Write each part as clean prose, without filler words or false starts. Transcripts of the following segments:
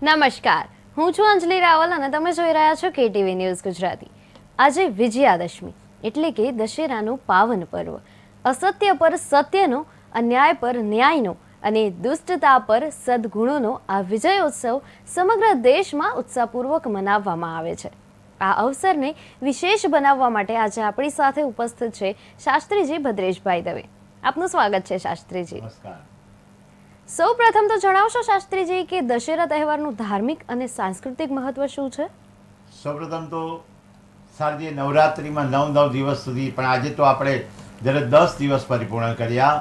નમસ્કાર, હું છું અંજલિ રાવલ અને તમે જોઈ રહ્યા છો કેટીવી ન્યૂઝ ગુજરાતી. આજે વિજયાદશમી એટલે કે દશેરાનું પાવન પર્વ. અસત્ય પર સત્યનો, અન્યાય પર ન્યાયનો અને દુષ્ટતા પર સદગુણોનો આ વિજયોત્સવ સમગ્ર દેશમાં ઉત્સાહપૂર્વક મનાવવામાં આવે છે. આ અવસરને વિશેષ બનાવવા માટે આજે આપણી સાથે ઉપસ્થિત છે શાસ્ત્રીજી ભદ્રેશભાઈ દવે. આપનું સ્વાગત છે શાસ્ત્રીજી. નમસ્કાર. સૌ પ્રથમ તો જણાવશો શાસ્ત્રીજી કે દશેરા તહેવારનું ધાર્મિક અને સાંસ્કૃતિક મહત્વ શું છે? સૌપ્રથમ તો શારદીય નવરાત્રિમાં 9 દિવસ સુધી, પણ આજે તો આપણે જ્યારે 10 દિવસ પરિપૂર્ણ કર્યા.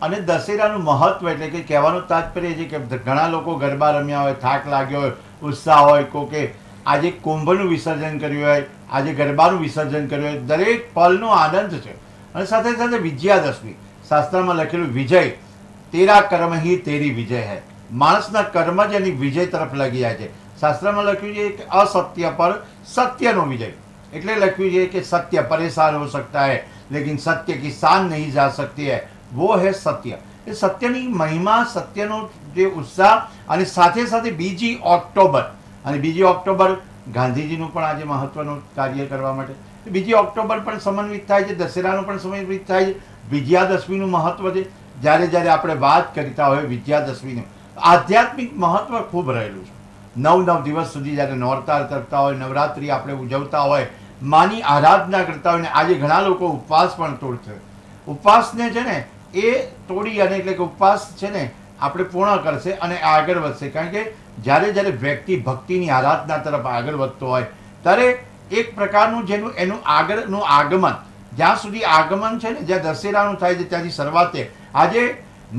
અને દશેરાનું મહત્વ એટલે કે કહેવાનું તાત્પર્ય છે કે ઘણા લોકો ગરબા રમ્યા હોય, થાક લાગ્યો હોય, ઉત્સાહ હોય, કોકે આજે કુંભનું વિસર્જન કર્યું હોય, આજે ગરબાનું વિસર્જન કર્યું હોય, દરેક પલનો આનંદ છે. અને સાથે સાથે વિજયાદશમી, શાસ્ત્રમાં લખેલું વિજય, તેરા કર્મ હી તેરી વિજય હૈ. માણસના કર્મ જ એની વિજય તરફ લગી જાય છે. શાસ્ત્રમાં લખ્યું છે કે અસત્ય પર સત્યનો વિજય. એટલે લખ્યું છે કે સત્ય પરેશાન હો सकता है लेकिन सत्य की शान नहीं जा सकती है, वो है सत्य. એ સત્યની મહિમા, સત્યનો જે ઉત્સાહ, અને સાથે સાથે 2 ઓક્ટોબર, અને 2 ઓક્ટોબર ગાંધીજીનું પણ આજે મહત્વનું કાર્ય કરવા માટે 2 ઓક્ટોબર પણ સમન્વિત થાય છે, દશેરાનું પણ સમન્વિત થાય છે, વિજયાદશમીનું મહત્વ છે. જ્યારે જ્યારે આપણે વાત કરતા હોય વિજયાદશમીનું, આધ્યાત્મિક મહત્વ ખૂબ રહેલું છે. 9 દિવસ સુધી જ્યારે નોરતાર કરતા હોય, નવરાત્રિ આપણે ઉજવતા હોય, માની આરાધના કરતા હોય, ને આજે ઘણા લોકો ઉપવાસ પણ તોડશે. ઉપવાસને છે ને એ તોડી, અને એટલે કે ઉપવાસ છે ને આપણે પૂર્ણ કરશે અને આગળ વધશે. કારણ કે જ્યારે જ્યારે વ્યક્તિ ભક્તિની આરાધના તરફ આગળ વધતો હોય ત્યારે એક પ્રકારનું જેનું એનું આગળનું આગમન, જ્યાં સુધી આગમન છે ને, જ્યાં દશેરાનું થાય છે ત્યાંથી શરૂઆતે આજે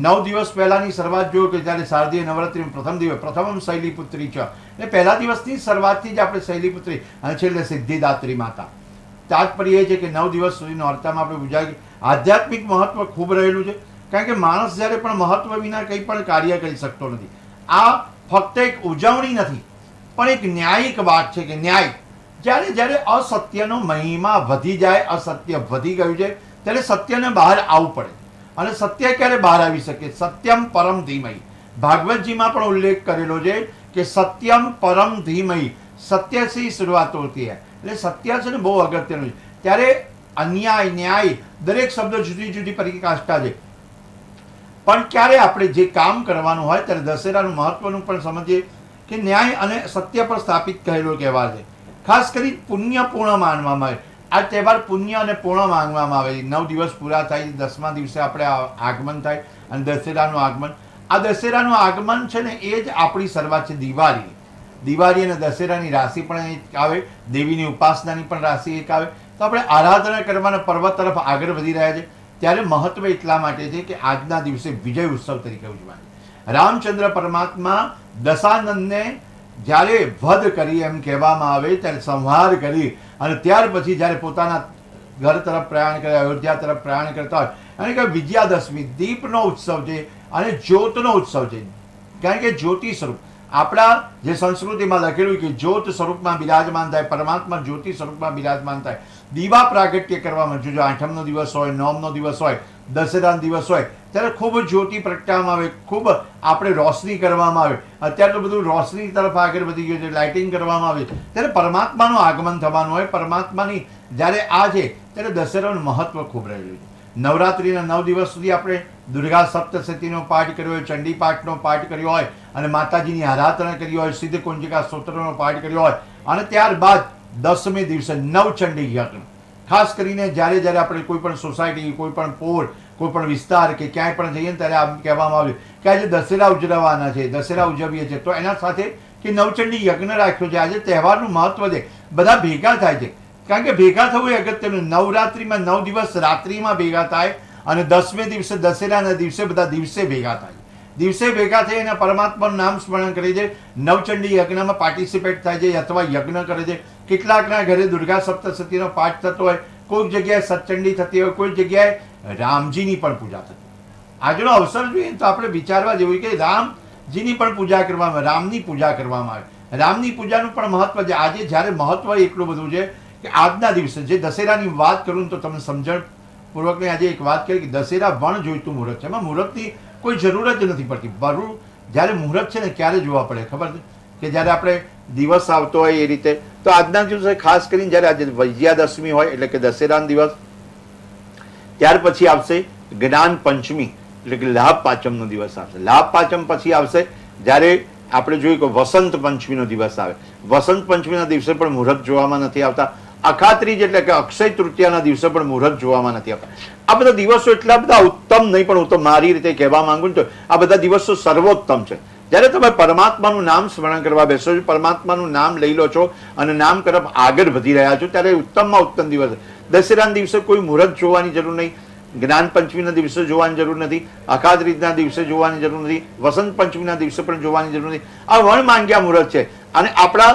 9 દિવસ પહેલાંની શરૂઆત જોયું કે જ્યારે શારદીય નવરાત્રિનું પ્રથમ દિવસ, પ્રથમ શૈલીપુત્રી છે, એટલે પહેલા દિવસની શરૂઆતથી જ આપણે શૈલીપુત્રી અને છેલ્લે સિદ્ધિદાત્રી માતા. તાત્પર્ય એ છે કે 9 દિવસ સુધી નોરતામાં આપણે ઉજાગર. આધ્યાત્મિક મહત્વ ખૂબ રહેલું છે. કારણ કે માણસ જ્યારે પણ મહત્વ વિના કંઈ પણ કાર્ય કરી શકતો નથી. આ ફક્ત એક ઉજવણી નથી, પણ એક ન્યાયિક વાત છે કે ન્યાય, જ્યારે જ્યારે અસત્યનો મહિમા વધી જાય, અસત્ય વધી ગયું છે, ત્યારે સત્યને બહાર આવવું પડે. અને સત્ય ક્યારે બહાર આવી શકે? સત્યમ પરમ ધીમહી. ભાગવતજીમાં પણ ઉલ્લેખ કરેલો છે કે સત્યમ પરમ ધીમહી, સત્યથી શરૂઆત હોતી હૈ. એટલે સત્ય છે ને બહુ અગત્યનું છે. ત્યારે અન્યાય, ન્યાય, દરેક શબ્દો જુદી જુદી પરિકાષ્ઠા છે. પણ ક્યારે આપણે જે કામ કરવાનું હોય ત્યારે દશેરાનું મહત્વનું પણ સમજીએ કે ન્યાય અને સત્ય પર સ્થાપિત કહેલો કહેવાય છે. ખાસ કરી પુણ્યપૂર્ણ માનવામાં આવે. આ તહેવાર પુણ્ય અને પૂર્ણ માનવામાં આવે. 9 દિવસ પૂરા થાય, 10મા દિવસે આપણે આગમન થાય, અને દશેરાનું આગમન. આ દશેરાનું આગમન છે ને એ જ આપણી શરૂઆત છે દિવાળી. દિવાળી અને દશેરાની રાશિ પણ એક આવે, દેવીની ઉપાસનાની પણ રાશિ એક આવે. તો આપણે આરાધના કરવાના પર્વ તરફ આગળ વધી રહ્યા છે. ત્યારે મહત્વ એટલા માટે છે કે આજના દિવસે વિજય ઉત્સવ તરીકે ઉજવાય. રામચંદ્ર પરમાત્મા દશાનંદને જ્યારે વધ કરી એમ કહેવામાં આવે, ત્યારે સંહાર કરી અને ત્યાર પછી જ્યારે પોતાના ઘર તરફ પ્રયાણ કરે, અયોધ્યા તરફ પ્રયાણ કરતા હોય, અને કે વિજયાદશમી દીપનો ઉત્સવ છે અને જ્યોતનો ઉત્સવ છે. કારણ કે જ્યોતિ સ્વરૂપ આપણા જે સંસ્કૃતિમાં લખેલું કે જ્યોત સ્વરૂપમાં બિરાજમાન થાય, પરમાત્મા જ્યોતિ સ્વરૂપમાં બિરાજમાન થાય. દીવા પ્રાગટ્ય કરવામાં, જો 8મનો દિવસ હોય, 9મનો દિવસ હોય, દશેરાનો દિવસ હોય, ત્યારે ખૂબ જ્યોતિ પ્રગટાવવામાં આવે, ખૂબ આપણે રોશની કરવામાં આવે. અત્યારે તો બધું રોશની તરફ આગળ વધી ગયું છે, લાઇટિંગ કરવામાં આવે. ત્યારે પરમાત્માનું આગમન થવાનું હોય. પરમાત્માની જ્યારે આ છે ત્યારે દશેરાનું મહત્વ ખૂબ રહેલું છે. નવરાત્રિના 9 દિવસ સુધી આપણે દુર્ગા સપ્તશતીનો પાઠ કર્યો હોય, ચંડી પાઠનો પાઠ કર્યો હોય, અને માતાજીની આરાધના કરી હોય, સિદ્ધ કુંજિકા સ્તોત્રનો પાઠ કર્યો હોય, અને ત્યારબાદ 10મે દિવસે નવચંડી યજ્ઞ. ખાસ કરીને જ્યારે જ્યારે આપણે કોઈ પણ સોસાયટી, કોઈ પણ પોળ, કોઈ પણ વિસ્તાર કે ક્યાંય પણ જઈએ ને ત્યારે આમ કહેવામાં આવ્યું કે આજે દશેરા ઉજવવાના છે, દશેરા ઉજવીએ છીએ, તો એના સાથે કે નવચંડી યજ્ઞ રાખ્યો છે. આજે તહેવારનું મહત્વ છે, બધા ભેગા થાય છે. કારણ કે ભેગા થવું એ અગત્યનું. નવરાત્રિમાં 9 દિવસ રાત્રિમાં ભેગા થાય, અને 10મે દિવસે દશેરાના દિવસે બધા દિવસે ભેગા થાય. દિવસે ભેગા થઈ અને પરમાત્માનું નામ સ્મરણ કરે છે, નવચંડી યજ્ઞમાં પાર્ટિસિપેટ થાય છે અથવા યજ્ઞ કરે છે. કેટલાકના ઘરે દુર્ગા સપ્તશતીનો પાઠ થતો હોય, કોઈક જગ્યાએ સતચંડી થતી હોય, કોઈ જગ્યાએ રામજીની પણ પૂજા થતી હોય. આજનો અવસર જોઈએ તો આપણે વિચારવા જેવું કે રામજીની પણ પૂજા કરવામાં, રામની પૂજા કરવામાં આવે. રામની પૂજાનું પણ મહત્વ છે. આજે જ્યારે મહત્વ એટલું બધું છે કે આજના દિવસે જે દશેરાની વાત કરું તો તમને સમજણ પૂર્વકની આજે એક વાત કરી કે દશેરા વણ જોઈતું મુહૂર્ત છે. એમાં મુહૂર્તની કોઈ જરૂર જ નથી પડતી. બરું જ્યારે મુહૂર્ત છે ને ક્યારે જોવા પડે ખબર છે? કે જ્યારે આપણે દિવસ આવતો હોય એ રીતે. તો આજના દિવસે ખાસ કરીને જ્યારે આજે વિજયાદશમી હોય એટલે કે દશેરાનો દિવસ, ત્યાર પછી આવશે જ્ઞાન પંચમી એટલે કે લાભ પાંચમનો દિવસ આવશે. લાભ પાંચમ પછી આવશે જ્યારે આપણે જોયું કે વસંત પંચમીનો દિવસ આવે. વસંત પંચમીના દિવસે પણ મુહૂર્ત જોવામાં નથી આવતા. અખાત્રીજ એટલે કે અક્ષય તૃતીયાના દિવસે પણ મુહૂર્ત જોવામાં નથી આવતા. આ બધા દિવસો એટલા બધા ઉત્તમ નહીં, પણ હું તો મારી રીતે કહેવા માંગુ તો આ બધા દિવસો સર્વોત્તમ છે. જ્યારે તમે પરમાત્માનું નામ સ્મરણ કરવા બેસો છો, પરમાત્માનું નામ લઈ લો છો અને નામ તરફ આગળ વધી રહ્યા છો, ત્યારે ઉત્તમમાં ઉત્તમ દિવસ. દશેરાના દિવસે કોઈ મુહૂર્ત જોવાની જરૂર નહીં, જ્ઞાન પંચમીના દિવસે જોવાની જરૂર નથી, અખાત્રીજના દિવસે જોવાની જરૂર નથી, વસંત પંચમીના દિવસે પણ જોવાની જરૂર નથી. આ વણ માંગ્યા મુહૂર્ત છે. અને આપણા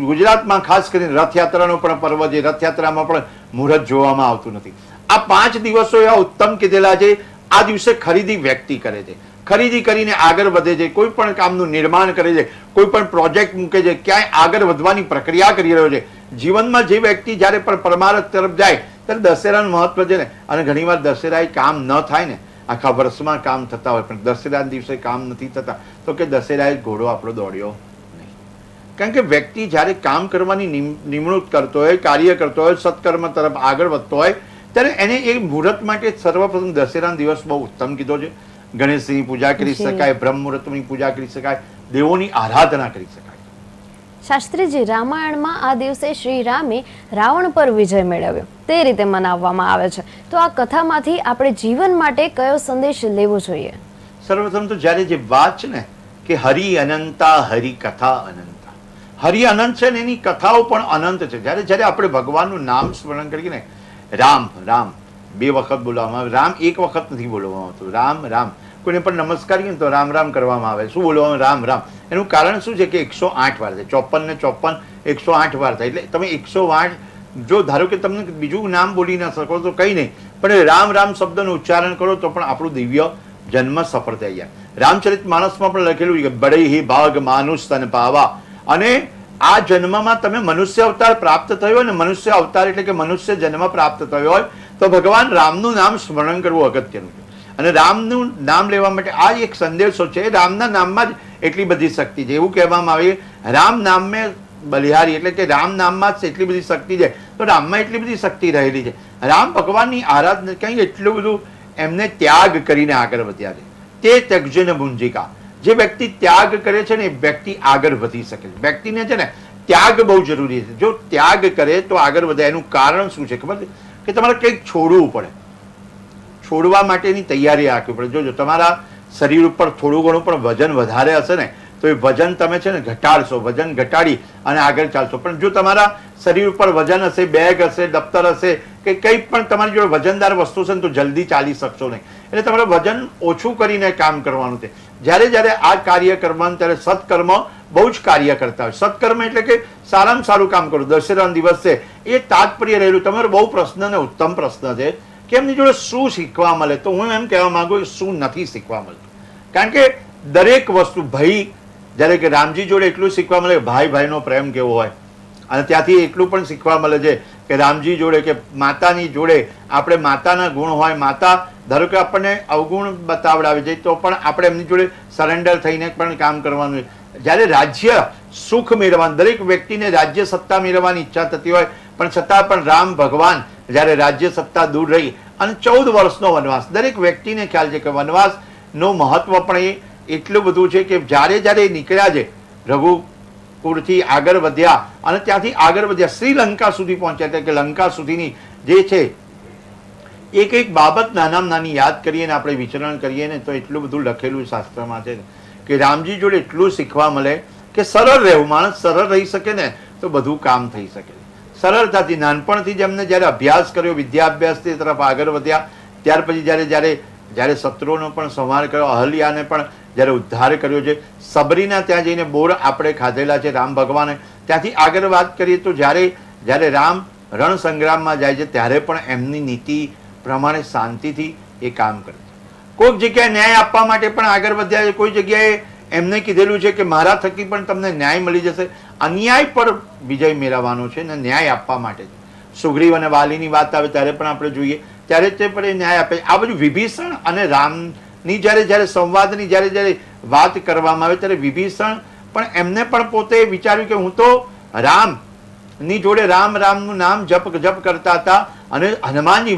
ગુજરાતમાં ખાસ કરીને રથયાત્રાનો પણ પર્વ છે, રથયાત્રામાં પણ મુહૂર્ત જોવામાં આવતું નથી. આ 5 દિવસો એવા ઉત્તમ કીધેલા છે. આ દિવસે ખરીદી વ્યક્તિ કરે છે, ખરીદી કરીને આગળ વધે છે, કોઈ પણ કામનું નિર્માણ કરે છે, કોઈ પણ પ્રોજેક્ટ મૂકે છે, ક્યાંય આગળ વધવાની પ્રક્રિયા કરી રહ્યો છે. જીવનમાં જે વ્યક્તિ જ્યારે પણ પરમાર્થ તરફ જાય ત્યારે દશેરાનું મહત્વ છે ને. અને ઘણીવાર દશેરાએ કામ ન થાય ને, આખા વર્ષમાં કામ થતા હોય પણ દશેરાના દિવસે કામ નથી થતા, તો કે દશેરાએ ઘોડો આપણો દોડ્યો નહીં. કારણ કે વ્યક્તિ જ્યારે કામ કરવાની નિમણૂક કરતો હોય, કાર્ય કરતો હોય, સત્કર્મ તરફ આગળ વધતો હોય, ત્યારે એને એ મુહૂર્ત માટે સર્વપ્રથમ દશેરાનો દિવસ બહુ ઉત્તમ કીધો છે. ગણેશની પૂજા કરી શકાય, બ્રહ્મ મુહૂર્તની પૂજા કરી શકાય, દેવોની આરાધના કરી શકાય. શાસ્ત્રીજી, રામાયણમાં આ દિવસે શ્રી રામે રાવણ પર વિજય મેળવ્યો તે રીતે મનાવવામાં આવે છે. તો આ કથામાંથી આપણે જીવન માટે કયો સંદેશ લેવો જોઈએ? સર્વપ્રથમ તો જ્યારે જે વાત છે ને કે હરિ અનંતા, હરિ કથા અનંતા, હરિ અનંત છે ને એની કથાઓ પણ અનંત છે. જ્યારે જ્યારે આપણે ભગવાનનું નામ સ્મરણ કરીએ ને, રામ રામ 2 વખત બોલવામાં આવે, રામ 1 વખત નથી બોલવામાં આવતું. રામ રામ, કોઈને પણ નમસ્કાર કરીએ તો રામ રામ કરવામાં આવે. શું બોલવામાં? રામ રામ. એનું કારણ શું છે કે 108 વાર થાય, 54 ને 54 108 વાર થાય. એટલે તમે 108, જો ધારો કે તમને બીજું નામ બોલી ના શકો તો કંઈ નહીં, પણ રામ રામ શબ્દનું ઉચ્ચારણ કરો તો પણ આપણું દિવ્ય જન્મ સફળ થઈ જાય. રામચરિત માનસમાં પણ લખેલું કે બડે હી ભાગ માનુષ તન પાવા. અને આ જન્મમાં તમે મનુષ્ય અવતાર પ્રાપ્ત થયો હોય ને, મનુષ્ય અવતાર એટલે કે મનુષ્ય જન્મ પ્રાપ્ત થયો હોય તો ભગવાન રામનું નામ સ્મરણ કરવું અગત્યનું છે. અને રામનું નામ લેવા માટે આ એક સંદેશો છે. રામના નામમાં જ એટલી બધી શક્તિ છે. એવું કહેવામાં આવે રામ નામ મેં બલિહારી, એટલે કે રામ નામમાં જ એટલી બધી શક્તિ છે. તો રામમાં એટલી બધી શક્તિ રહેલી છે. રામ ભગવાનની આરાધના કંઈ એટલું બધું એમને ત્યાગ કરીને આગળ વધ્યા છે. તે ત્યજન ભુંજિકા, જે વ્યક્તિ ત્યાગ કરે છે ને એ વ્યક્તિ આગળ વધી શકે છે. વ્યક્તિને છે ને ત્યાગ બહુ જરૂરી છે. જો ત્યાગ કરે તો આગળ વધે. એનું કારણ શું છે ખબર છે? કે તમારે કંઈક છોડવું પડે. છોડવા માટેની તૈયારી રાખવી પડે. જોજો તમારા શરીર ઉપર થોડું ઘણું પણ વજન વધારે હશે ને તો એ વજન તમે છે ને ઘટાડશો, વજન ઘટાડી અને આગળ ચાલશો. પણ જો તમારા શરીર ઉપર વજન હશે, બેગ હશે, દફતર હશે કે કંઈ પણ તમારી જોડે વજનદાર વસ્તુ છે ને તો જલ્દી ચાલી શકશો નહીં. એટલે તમારે વજન ઓછું કરીને કામ કરવાનું છે. જ્યારે જ્યારે આ કાર્ય કરવાનું ત્યારે સત્કર્મ બહુ જ કાર્ય કરતા હોય. સત્કર્મ એટલે કે સારામાં સારું કામ કરો. દશેરાનો દિવસ છે એ તાત્પર્ય રહેલું. તમારો બહુ પ્રશ્ન ને ઉત્તમ પ્રશ્ન છે કે એમની જોડે શું શીખવા મળે. તો હું એમ કહેવા માંગુ કે શું નથી શીખવા મળતું. કારણ કે દરેક વસ્તુ ભાઈ, જ્યારે કે રામજી જોડે એટલું શીખવા મળે ભાઈ ભાઈનો પ્રેમ કેવો હોય. અને ત્યાંથી એટલું પણ શીખવા મળે છે કે રામજી જોડે કે માતાની જોડે આપણે માતાના ગુણ હોય. માતા ધારો કે આપણને અવગુણ બતાવડાવે છે તો પણ આપણે એમની જોડે સરેન્ડર થઈને પણ કામ કરવાનું. જ્યારે રાજ્ય સુખ મેળવવાનું, દરેક વ્યક્તિને રાજ્ય સત્તા મેળવવાની ઈચ્છા થતી હોય પણ છતાં પણ રામ ભગવાન જ્યારે રાજ્ય સત્તા દૂર રહી અને 14 વર્ષનો વનવાસ, દરેક વ્યક્તિને ખ્યાલ છે કે વનવાસનું મહત્વ પણ એટલું બધું છે કે જ્યારે જ્યારે નીકળ્યા છે રઘુકુળથી આગળ વધ્યા અને ત્યાંથી આગળ વધ્યા શ્રીલંકા સુધી પહોંચ્યા. એટલે કે લંકા સુધીની જે છે એક એક બાબત નાનામાં નાની યાદ કરીએ ને આપણે વિચરણ કરીએ ને તો એટલું બધું લખેલું શાસ્ત્રમાં છે કે રામજી જોડે એટલું શીખવા મળે કે સરળ રહેવું. માણસ સરળ રહી શકે ને તો બધું કામ થઈ શકે. સરળતાથી નાનપણથી જ એમને જ્યારે અભ્યાસ કર્યો, વિદ્યાભ્યાસથી તરફ આગળ વધ્યા. ત્યાર પછી જ્યારે શત્રુઓનો પણ સંહાર કર્યો, અહલ્યાને પણ જ્યારે ઉદ્ધાર કર્યો છે, સબરીના ત્યાં જઈને બોર આપણે ખાધેલા છે રામ ભગવાને. ત્યાંથી આગળ વાત કરીએ તો જ્યારે રામ રણ સંગ્રામમાં જાય છે ત્યારે પણ એમની નીતિ પ્રમાણે શાંતિથી એ કામ કરે છે. કોઈક જગ્યાએ ન્યાય આપવા માટે પણ આગળ વધ્યા છે. કોઈ જગ્યાએ એમને કીધેલું છે કે મારા થકી પણ તમને ન્યાય મળી જશે. અન્યાય પર વિજય મેળવવાનો છે ને ન્યાય આપવા માટે. સુગ્રીવ અને વાલીની વાત આવે ત્યારે પણ આપણે જોઈએ ત્યારે તે પણ એ ન્યાય આપે. આ બધું વિભીષણ અને રામની જ્યારે સંવાદની જ્યારે વાત કરવામાં આવે ત્યારે વિભીષણ પણ એમને પણ પોતે વિચાર્યું કે હું તો રામની જોડે રામનું નામ જપ કરતા હતા. અને હનુમાનજી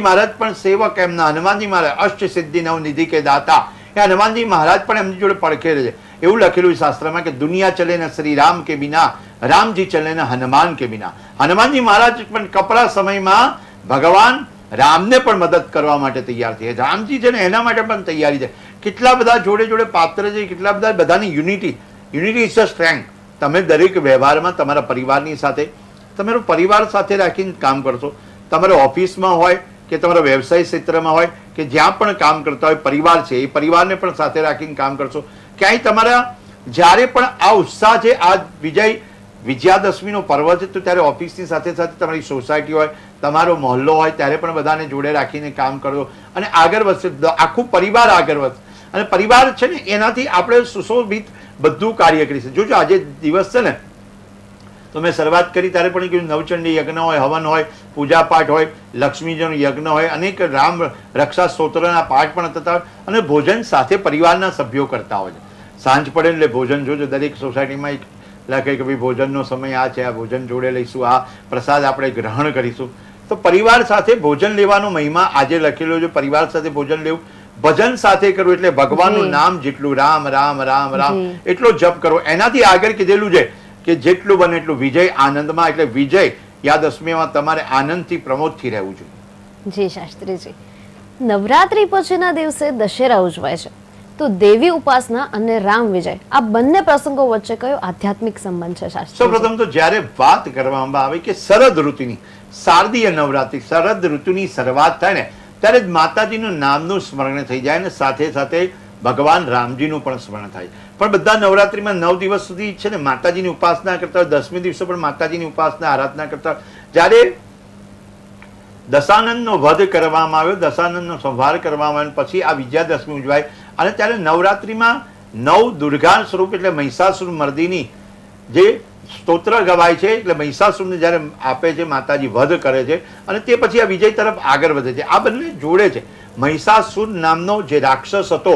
મહારાજ પણ સેવક એમના, હનુમાનજી મહારાજ અષ્ટ સિદ્ધિ નવ નિધિ કે દાતા, એ હનુમાનજી મહારાજ પણ એમની જોડે પડખે રહે છે. એવું લખેલું શાસ્ત્રમાં કે દુનિયા ચલે ને શ્રી રામ કે બિના, રામજી ચલે ને હનુમાન કે બિના. હનુમાનજી મહારાજ પણ કપરા સમયમાં ભગવાન રામને પણ મદદ કરવા માટે તૈયાર છે. રામજી છે ને એના માટે પણ તૈયારી છે. કેટલા બધા જોડે જોડે પાત્ર છે, કેટલા બધા, બધાની યુનિટી ઇઝ ધ સ્ટ્રેન્થ. તમે દરેક વ્યવહારમાં તમારા પરિવારની સાથે, તમારો પરિવાર સાથે રાખીને કામ કરશો. તમારા ઓફિસમાં હોય કે તમારા વ્યવસાય ક્ષેત્રમાં હોય કે જ્યાં પણ કામ કરતા હોય, પરિવાર છે એ પરિવારને પણ સાથે રાખીને કામ કરશો. ક્યાંય તમારા જ્યારે પણ આ ઉત્સાહ છે, આ વિજયાદશમીનો પર્વ છે, તો ત્યારે ઓફિસની સાથે સાથે તમારી સોસાયટી હોય, તમારો મહોલ્લો હોય, ત્યારે પણ બધાને જોડે રાખીને કામ કરો અને આગળ વધશે. આખું પરિવાર આગળ વધશે. અને પરિવાર છે ને એનાથી આપણે સુશોભિત બધું કાર્ય કરીશું. જોજો આજે દિવસ છે ને, તો મેં શરૂઆત કરી ત્યારે પણ કીધું નવચંડી યજ્ઞ હોય, હવન હોય, પૂજાપાઠ હોય, લક્ષ્મીજીનો યજ્ઞ હોય, અનેક રામ રક્ષા સ્તોત્રના પાઠ પણ થતા હોય અને ભોજન સાથે પરિવારના સભ્યો કરતા હોય છે. સાંજ પડે એટલે ભોજન જોજો, દરેક સોસાયટીમાં એક લખે કે ભાઈ ભોજનનો સમય આ છે, આ ભોજન જોડે લઈશું, આ પ્રસાદ આપણે ગ્રહણ કરીશું. તો પરિવાર સાથે ભોજન લેવાનો મહિમા આજે લખેલો છે. પરિવાર સાથે ભોજન લેવું, ભજન સાથે કરવું, એટલે ભગવાનનું નામ જેટલું રામ રામ રામ રામ એટલો જપ કરવો. એનાથી આગળ કીધેલું છે કે જેટલું બને એટલું વિજય આનંદમાં, એટલે વિજય યાદશમીમાં તમારે આનંદથી પ્રમોદથી રહેવું જોઈએ. જી શાસ્ત્રીજી, નવરાત્રી પછીના દિવસે દશેરા ઉજવાય છે, તો દેવી ઉપાસના અને રામ વિજય આ બંને પ્રસંગો વચ્ચે કયો આધ્યાત્મિક સંબંધ છે શાસ્ત્રી? સૌપ્રથમ તો જ્યારે વાત કરવામાં આવે કે શરદ ઋતુની, શારદીય નવરાત્રી, શરદ ઋતુની શરૂઆત થાય ને ત્યારે જ માતાજીનું નામનું સ્મરણ થઈ જાય ને સાથે સાથે ભગવાન રામજીનું પણ સ્મરણ થાય. પણ બધા નવરાત્રીમાં 9 દિવસ સુધી છે ને માતાજીની ઉપાસના કરતા હોય, 10મી દિવસે પણ માતાજીની ઉપાસના આરાધના કરતા હોય. જ્યારે દશાનંદનો વધ કરવામાં આવ્યો, દશાનંદનો સંહાર કરવામાં આવ્યો, પછી આ વિજયાદશમી ઉજવાય અને ત્યારે નવરાત્રીમાં 9 દુર્ગા સ્વરૂપ એટલે મહિષાસુર મર્દિની જે સ્તોત્ર ગવાય છે, એટલે મહિષાસુરને જ્યારે આપે છે માતાજી, વધ કરે છે અને તે પછી આ વિજય તરફ આગળ વધે છે. આ બંને જોડે છે. મહિષાસુર નામનો જે રાક્ષસ હતો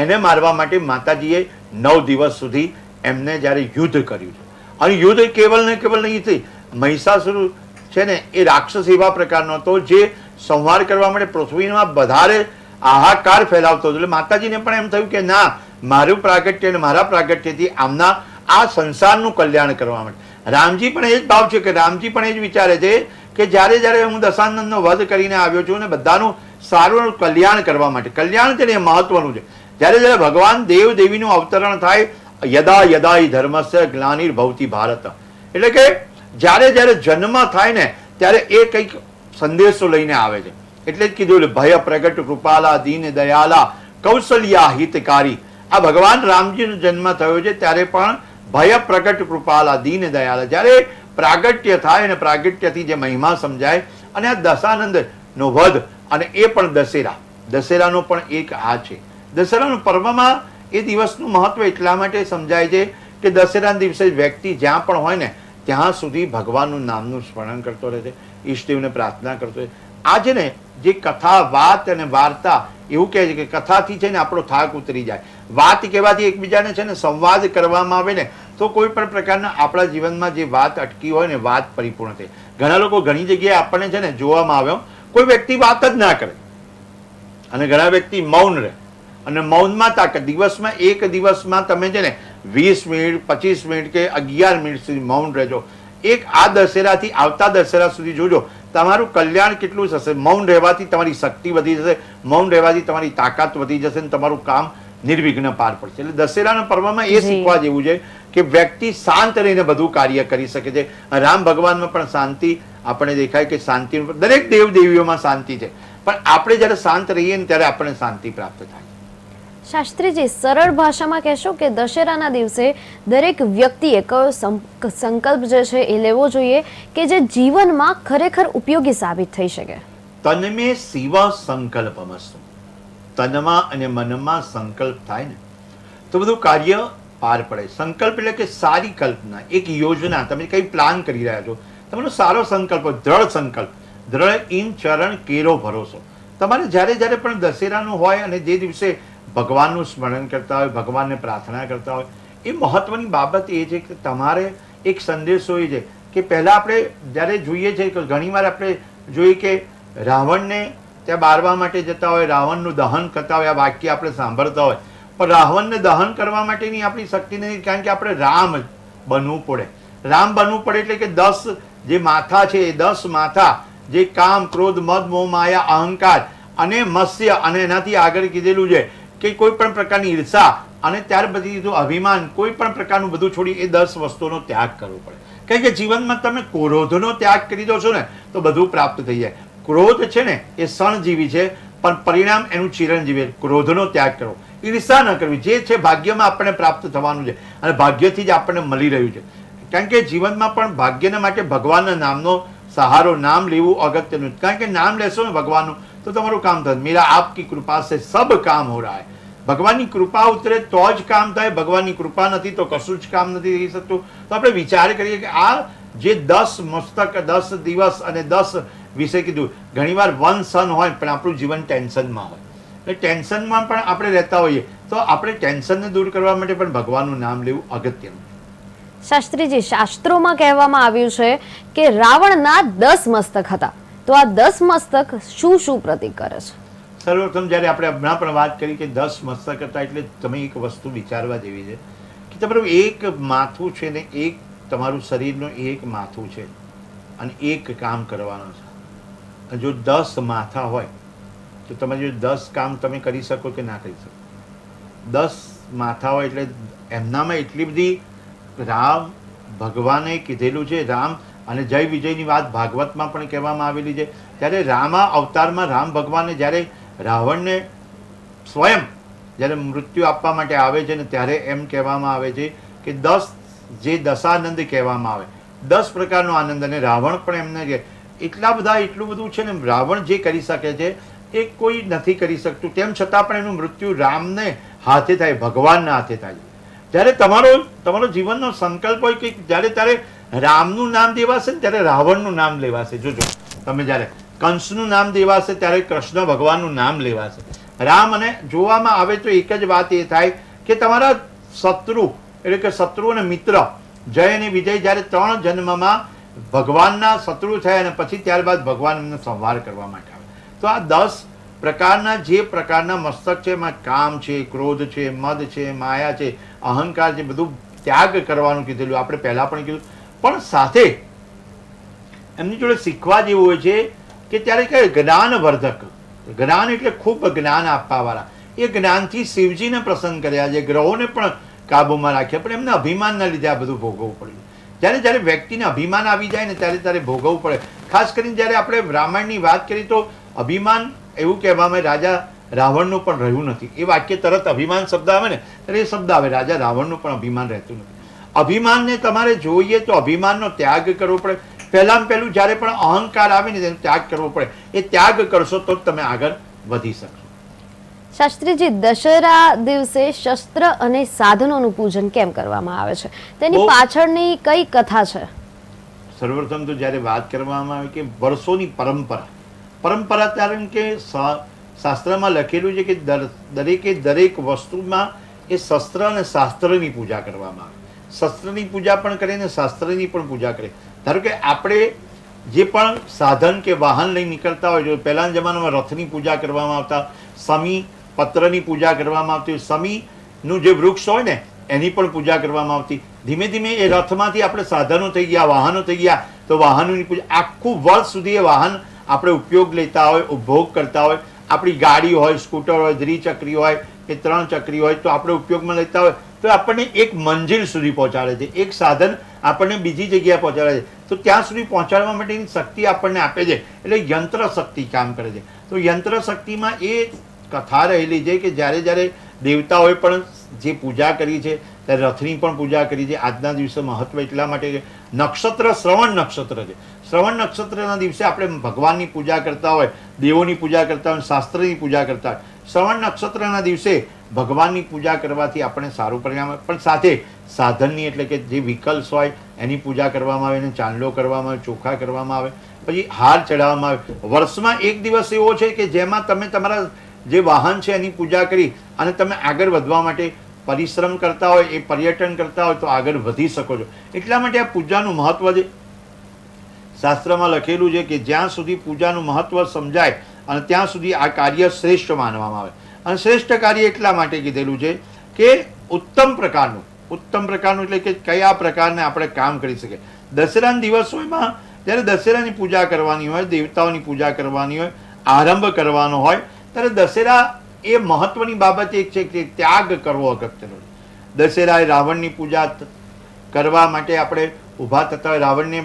એને મારવા માટે માતાજીએ 9 દિવસ સુધી એમને જ્યારે યુદ્ધ કર્યું છે. અને યુદ્ધ કેવલ ને કેવલ નહીં થઈ, મહિષાસુર છે ને એ રાક્ષસ એવા પ્રકારનો હતો જે સંહાર કરવા માટે પૃથ્વીમાં વધારે હાહાકાર ફેલાવતો હતો. એટલે માતાજીને પણ એમ થયું કે ના, મારું પ્રાગટ્ય અને મારા પ્રાગટ્યથી આમના આ સંસારનું કલ્યાણ કરવા માટે. રામજી પણ એ જ ભાવ છે કે રામજી પણ એ જ વિચારે છે કે જ્યારે જ્યારે હું દશાનંદનો વધ કરીને આવ્યો છું અને બધાનું સારું કલ્યાણ કરવા માટે, કલ્યાણ છે ને એ મહત્વનું છે. જ્યારે જ્યારે ભગવાન દેવ દેવીનું અવતરણ થાય, યદા યદા હિ ધર્મસ્ય ગ્લાનિર્ભવતિ ભારત, એટલે કે જ્યારે જ્યારે જન્મ થાય ને ત્યારે એ કંઈક સંદેશો લઈને આવે છે. એટલે જ કીધું ભય પ્રગટ કૃપાલા દીન દયાલા કૌશલ્યા હિતકારી. આ ભગવાન રામજીનો જન્મ થયો છે ત્યારે પણ ભય પ્રગટ કૃપાલા દીન દયાલા, જ્યારે પ્રાગટ્ય થાય અને પ્રાગટ્યથી જે મહિમા સમજાય અને આ દશાનંદનો વધ અને એ પણ દશેરાનો પણ એક આ છે. દશેરાનું પર્વમાં એ દિવસનું મહત્વ એટલા માટે સમજાય છે કે દશેરાના દિવસે વ્યક્તિ જ્યાં પણ હોય ને ત્યાં સુધી ભગવાનનું નામનું સ્મરણ કરતો રહે છે, ઈષ્ટદેવને પ્રાર્થના કરતો રહે. આ છે ને જે કથા, વાત અને વાર્તા, એવું કહે છે કે કથાથી છે ને આપણો થાક ઉતરી જાય. વાત કહેવાથી એકબીજાને છે ને સંવાદ કરવામાં આવે ને તો કોઈ પણ પ્રકારના આપણા જીવનમાં જે વાત અટકી હોય ને વાત પરિપૂર્ણ થાય. ઘણા લોકો ઘણી જગ્યાએ આપણને છે ને જોવામાં આવ્યો, કોઈ વ્યક્તિ વાત જ ના કરે અને ઘણા વ્યક્તિ મૌન રહે અને મૌનમાં તાકાત. દિવસમાં એક દિવસમાં તમે છે ને 20 મિનિટ, 25 મિનિટ કે 11 મિનિટ સુધી મૌન રહેજો. એક આ દશેરાથી આવતા દશેરા સુધી જોજો તમારું કલ્યાણ કેટલું થશે. મૌન રહેવાથી તમારી શક્તિ વધી જશે, મૌન રહેવાથી તમારી તાકાત વધી જશે અને તમારું કામ નિર્વિઘ્ન પાર પડશે. એટલે દશેરાના પર્વમાં એ શીખવા જેવું છે કે વ્યક્તિ શાંત રહીને બધું કાર્ય કરી શકે છે. રામ ભગવાનમાં પણ શાંતિ આપણે દેખાય કે શાંતિ, દરેક દેવ દેવીઓમાં શાંતિ છે, પણ આપણે જ્યારે શાંત રહીએ ને ત્યારે આપણને શાંતિ પ્રાપ્ત થાય. શાસ્ત્રીજી, સરળ ભાષામાં કહેશો કે દશેરાના દિવસે દરેક વ્યક્તિએ કયો સંકલ્પ જે છે એ લેવો જોઈએ કે જે જીવનમાં ખરેખર ઉપયોગી સાબિત થઈ શકે? તન્મે શિવ સંકલ્પમસ્તુ. તનમાં અને મનમાં સંકલ્પ થાય ને તો બધું કાર્ય પાર પડે. સંકલ્પ એટલે કે સારી કલ્પના, એક યોજના, તમે કંઈ પ્લાન કરી રહ્યા છો, તમારો સારો સંકલ્પ, દ્રઢ સંકલ્પ, દ્રઢ ઇન ચરણ કેરો ભરોસો. તમારે જ્યારે જ્યારે પણ દશેરાનું હોય અને જે દિવસે ભગવાનનું સ્મરણ કરતા હોય, ભગવાનને પ્રાર્થના કરતા હોય, એ મહત્વની બાબત એ છે કે તમારે એક સંદેશો એ છે કે પહેલાં આપણે જ્યારે જોઈએ છે કે ઘણીવાર આપણે જોઈએ કે રાવણને ત્યાં બારવા માટે જતા હોય, રાવણનું દહન કરતા હોય, આ વાક્ય આપણે સાંભળતા હોય, પણ રાવણને દહન કરવા માટેની આપણી શક્તિ નથી, કારણ કે આપણે રામ બનવું પડે. રામ બનવું પડે એટલે કે 10 જે માથા છે એ 10 માથા, જે કામ, ક્રોધ, મદ, મોહ, માયા, અહંકાર અને મત્સ્ય અને એનાથી આગળ કીધેલું છે કે કોઈ પણ પ્રકારની ઈર્ષા અને ત્યાર પછી જો અભિમાન, કોઈ પણ પ્રકારનું બધું છોડી એ 10 વસ્તુનો ત્યાગ કરવો પડે. કારણ કે જીવનમાં તમે ક્રોધનો ત્યાગ કરી દો છો ને તો બધું પ્રાપ્ત થઈ જાય. ક્રોધ છે ને એ ક્ષણજીવી છે, પણ પરિણામ એનું ચિરંજીવી. ક્રોધનો ત્યાગ કરવો, ઈર્ષા ન કરવી, જે છે ભાગ્યમાં આપણને પ્રાપ્ત થવાનું છે અને ભાગ્યથી જ આપણને મળી રહ્યું છે. કારણ કે જીવનમાં પણ ભાગ્યના માટે ભગવાનના નામનો સહારો, નામ લેવું અગત્યનું. કારણ કે નામ લેશો ને ભગવાનનું તો તમારું કામ થશે. મેરા આપકી કૃપા સે સબ કામ હો રહા હૈ. ભગવાનની કૃપા ઉતરે તો જ કામ થાય. ભગવાનની કૃપા નથી તો કશું જ કામ નથી થઈ શકતું. તો આપણે વિચાર કરીએ કે આ જે 10 મસ્તક, 10 દિવસ અને 10 વિશે કીધું, ઘણીવાર વન સન હોય પણ આપણું જીવન ટેન્શનમાં હોય. એટલે ટેન્શનમાં પણ આપણે રહેતા હોઈએ તો આપણે ટેન્શનને દૂર કરવા માટે પણ ભગવાનનું નામ લેવું અગત્યનું. શાસ્ત્રીજી, શાસ્ત્રોમાં કહેવામાં આવ્યું છે કે રાવણના 10 મસ્તક હતા, તો આ 10 મસ્તક શું શું પ્રતીક કરે છે? સર્વપ્રથમ જ્યારે આપણે હમણાં પણ વાત કરી કે 10 મસ્તક હતા, એટલે તમે એક વસ્તુ વિચારવા જેવી છે કે તમારું એક માથું છે ને, એક તમારું શરીરનું એક માથું છે અને એક કામ કરવાનું છે. જો 10 માથા હોય તો તમે જો 10 કામ તમે કરી શકો કે ના કરી શકો? 10 માથા હોય એટલે એમનામાં એટલી બધી રામ ભગવાને કીધેલું છે. રામ અને જય વિજયની વાત ભાગવતમાં પણ કહેવામાં આવેલી છે. ત્યારે રામા અવતારમાં રામ ભગવાને જ્યારે રાવણને સ્વયં જ્યારે મૃત્યુ આપવા માટે આવે છે ને, ત્યારે એમ કહેવામાં આવે છે કે 10 જે દશાનંદ કહેવામાં આવે, 10 પ્રકારનો આનંદ. અને રાવણ પણ એમને કે એટલું બધું છે ને, રાવણ જે કરી શકે છે એ કોઈ નથી કરી શકતું. તેમ છતાં પણ એનું મૃત્યુ રામને હાથે થાય, ભગવાનના હાથે થાય. જ્યારે તમારો જીવનનો સંકલ્પ હોય કે જ્યારે તારે રામનું નામ દેવાશે ને ત્યારે રાવણનું નામ લેવાશે. જોજો તમે જ્યારે કંસનું નામ દેવાશે ત્યારે કૃષ્ણ ભગવાનનું નામ લેવાશે. રામ અને જોવામાં આવે તો એક જ વાત એ થાય કે તમારા શત્રુ એટલે કે શત્રુ અને મિત્ર, જય અને વિજય, જ્યારે 3 જન્મમાં ભગવાનના શત્રુ થયા અને પછી ત્યારબાદ ભગવાન એમને સંહાર કરવા માટે આવે. તો આ 10 પ્રકારના જે પ્રકારના મસ્તક છે, એમાં કામ છે, ક્રોધ છે, મદ છે, માયા છે, અહંકાર છે, બધું ત્યાગ કરવાનું કીધેલું. આપણે પહેલાં પણ કીધું, પણ સાથે એમની જોડે શીખવા જેવું હોય છે કે ત્યારે કે જ્ઞાનવર્ધક, જ્ઞાન એટલે ખૂબ જ્ઞાન આપવાવાળા, એ જ્ઞાનથી શિવજીને પ્રસન્ન કર્યા છે, ગ્રહોને પણ કાબૂમાં રાખ્યા, પણ એમને અભિમાનના લીધે આ બધું ભોગવવું પડ્યું. જ્યારે વ્યક્તિને અભિમાન આવી જાય ને ત્યારે ભોગવવું પડે. ખાસ કરીને જ્યારે આપણે રામાયણની વાત કરીએ તો અભિમાન એવું કહેવામાં રાજા રાવણનું પણ રહ્યું નથી. એ વાક્ય તરત અભિમાન શબ્દ આવે ને ત્યારે એ શબ્દ આવે, રાજા રાવણનું પણ અભિમાન રહેતું નથી. અભિમાનને તમારે જોઈએ તો અભિમાનનો ત્યાગ કરવો પડે. પહેલું જ્યારે પણ અહંકાર આવે ને તેનો ત્યાગ કરવો પડે. એ ત્યાગ કરશો તો તમે આગળ વધી શકશો. શાસ્ત્રીજી, દશેરા દિવસે શસ્ત્ર અને સાધનોનું પૂજન કેમ કરવામાં આવે છે? તેની પાછળની કઈ કથા છે? સર્વપ્રથમ તો જ્યારે વાત કરવામાં આવે કે વર્ષોની પરંપરા કારણ કે શાસ્ત્રમાં લખેલું છે કે દરેક વસ્તુમાં એ શસ્ત્ર અને શાસ્ત્રની પૂજા કરવામાં આવે. શસ્ત્રની પૂજા પણ કરે ને શાસ્ત્રની પણ પૂજા કરે. ધારો કે આપણે જે પણ સાધન કે વાહન લઈ નીકળતા હોય, પહેલાના જમાનામાં રથની પૂજા કરવામાં આવતા, સમી પત્રની પૂજા કરવામાં આવતી, સમીનું જે વૃક્ષ હોય ને એની પણ પૂજા કરવામાં આવતી. ધીમે ધીમે એ રથમાંથી આપણે સાધનો થઈ ગયા, વાહનો થઈ ગયા, તો વાહનોની પૂજા. આખું વર્ષ સુધી એ વાહન આપણે ઉપયોગ લેતા હોય, ઉપભોગ કરતા હોય. આપણી ગાડી હોય, સ્કૂટર હોય, દ્વિચક્રી હોય કે 3 ચક્રી હોય, તો આપણે ઉપયોગમાં લેતા હોય તો આપણને એક મંજિલ સુધી પહોંચાડે છે. એક સાધન આપણને બીજી જગ્યાએ પહોંચાડે છે, તો ત્યાં સુધી પહોંચાડવા માટેની શક્તિ આપણને આપે છે. એટલે યંત્ર શક્તિ કામ કરે છે. તો યંત્ર શક્તિમાં એ કથા રહેલી છે કે જ્યારે દેવતાઓએ પણ જે પૂજા કરી છે ત્યારે રથની પણ પૂજા કરી છે. આજના દિવસે મહત્વ એટલા માટે કે નક્ષત્ર શ્રવણ નક્ષત્ર છે. શ્રવણ નક્ષત્રના દિવસે આપણે ભગવાનની પૂજા કરતા હોય, દેવોની પૂજા કરતા હોય, શાસ્ત્રની પૂજા કરતા હોય. શ્રવણ નક્ષત્રના દિવસે ભગવાનની પૂજા કરવાથી આપણે સારું પરિણામ આવે. પણ સાથે સાધનની એટલે કે જે વિકલ્પ હોય એની પૂજા કરવામાં આવે, એને ચાંદલો કરવામાં આવે, ચોખા કરવામાં આવે, પછી હાર ચડાવવામાં આવે. વર્ષમાં એક દિવસ એવો છે કે જેમાં તમે તમારા જે વાહન છે એની પૂજા કરી અને તમે આગળ વધવા માટે પરિશ્રમ કરતા હોય, એ પર્યટન કરતા હોય તો આગળ વધી શકો છો. એટલા માટે આ પૂજાનું મહત્વ છે. શાસ્ત્રમાં લખેલું છે કે જ્યાં સુધી પૂજાનું મહત્વ સમજાય અને ત્યાં સુધી આ કાર્ય શ્રેષ્ઠ માનવામાં આવે. અને શ્રેષ્ઠ કાર્ય એટલા માટે કીધેલું છે કે ઉત્તમ પ્રકારનું એટલે કે કયા પ્રકારને આપણે કામ કરી શકીએ. દશેરાના દિવસોમાં જ્યારે દશેરાની પૂજા કરવાની હોય, દેવતાઓની પૂજા કરવાની હોય, આરંભ કરવાનો હોય, ત્યારે દશેરા એ મહત્વની બાબત એક છે કે ત્યાગ કરવો અગત્યનો છે. દશેરા એ રાવણની પૂજા કરવા માટે આપણે ઊભા થતા હોય, રાવણને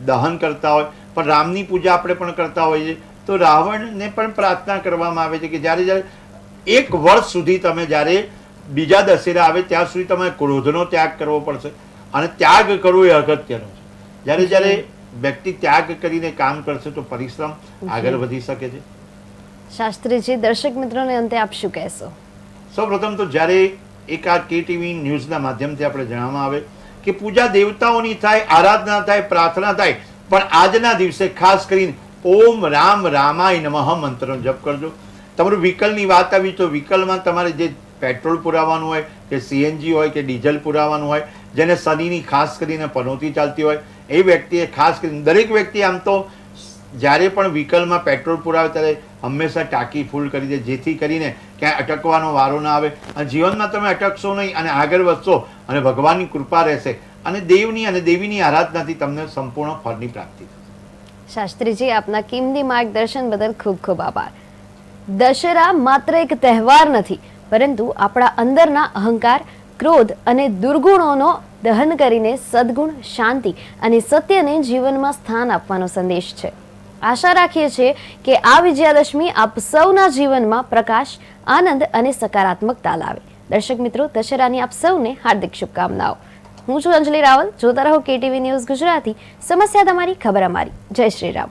દહન કરતા હોય, પણ રામની પૂજા આપણે પણ કરતા હોઈએ તો રાવણને પણ પ્રાર્થના કરવામાં આવે છે કે જ્યારે એક વર્ષ સુધી તમે જ્યારે બીજા દશેરા આવે ત્યાં સુધી તમે ક્રોધનો ત્યાગ કરવો પડશે. અને ત્યાગ કરવો એ અગત્યનો છે. જ્યારે વ્યક્તિ ત્યાગ કરીને કામ કરશે તો પરિશ્રમ આગળ વધી શકે છે. શાસ્ત્રીજી, દર્શક મિત્રોને અંતે આપ શું કહેશો? સૌપ્રથમ તો જ્યારે એક આ KTV ન્યૂઝના માધ્યમથી આપણે જણાવવામાં આવે કે પૂજા દેવતાઓની થાય, આરાધના થાય, પ્રાર્થના થાય, પણ આજના દિવસે ખાસ કરીને ઓમ રામ રામાય નમઃ મંત્રનો જપ કરજો. તમારું વ્હીકલની વાત આવી તો વ્હીકલમાં તમારે જે પેટ્રોલ પુરાવાનું હોય કે CNG હોય કે ડીઝલ પુરાવાનું હોય, જેને શનિની ખાસ કરીને પનોતી ચાલતી હોય, એ વ્યક્તિએ ખાસ કરીને દરેક વ્યક્તિ આમ તો જ્યારે પણ વ્હીકલમાં પેટ્રોલ પુરાવે ત્યારે હંમેશા ટાંકી ફૂલ કરી દે, જેથી કરીને ક્યાંય અટકવાનો વારો ના આવે અને જીવનમાં તમે અટકશો નહીં અને આગળ વધશો અને ભગવાનની કૃપા રહેશે અને દેવની અને દેવીની આરાધનાથી તમને સંપૂર્ણ ફળની પ્રાપ્તિ થશે. શાસ્ત્રીજી, આપના કિંમતી માર્ગદર્શન બદલ ખૂબ ખૂબ આભાર. દશેરા માત્ર એક તહેવાર નથી, પરંતુ આપણા અંદરના અહંકાર, ક્રોધ અને દુર્ગુણોનો દહન કરીને સદગુણ, શાંતિ અને સત્યને જીવનમાં સ્થાન આપવાનો સંદેશ છે. આશા રાખીએ છીએ કે આ વિજયાદશમી આપ સૌના જીવનમાં પ્રકાશ, આનંદ અને સકારાત્મકતા લાવે. દર્શક મિત્રો, દશેરાની આપ સૌને હાર્દિક શુભકામનાઓ. હું છું અંજલિ રાવલ. જોતા રહો KTV ન્યૂઝ ગુજરાતી. સમસ્યા તમારી, ખબર અમારી. જય શ્રી રામ.